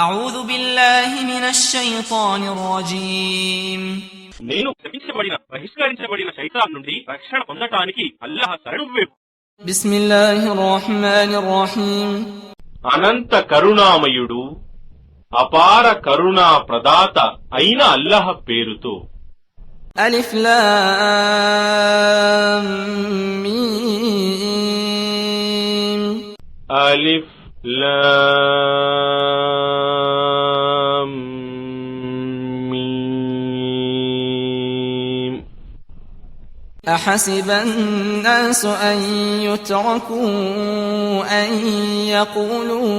أعوذ بالله من الشيطان الرجيم నేను శపించబడిన బహిష్కరించబడిన శైతాన్ నుండి రక్షణ పొందటానికి అల్లాహ్ శరణు వేపు. بسم الله الرحمن الرحيم అనంత కరుణామయుడు అపార కరుణా ప్రదాత అయిన అల్లాహ్ పేరుతో. ألف لام ميم అలిఫ్ లామ్ మీమ్. أحسب الناس أن يتركوا أن يقولوا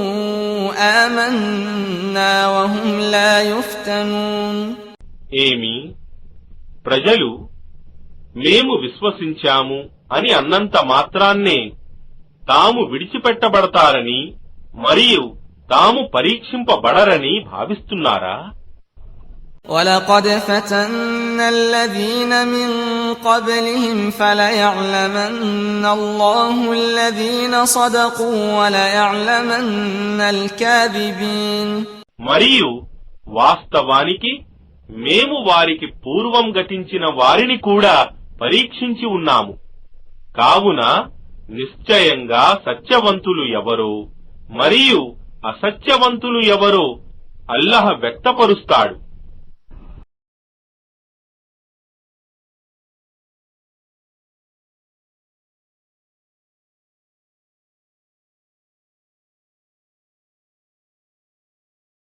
آمنا وهم لا يفتنون ఏమి ప్రజలు మేము విశ్వసించాము అని అన్నంత మాత్రాన్నే తాము విడిచిపెట్టబడతారని మరియు తాము పరీక్షింపబడరని భావిస్తున్నారా? ولقد فتنا الذين من قبلهم فليعلمن الله الذين صدقوا وليعلمن الكاذبين మరియు వాస్తవానికి మేము వారికి పూర్వం గతించిన వారిని కూడా పరీక్షించి ఉన్నాము. కావున నిశ్చయంగా సత్యవంతులు ఎవరో మరియు అసత్యవంతులు ఎవరో అల్లాహ్ వ్యక్తపరుస్తాడు.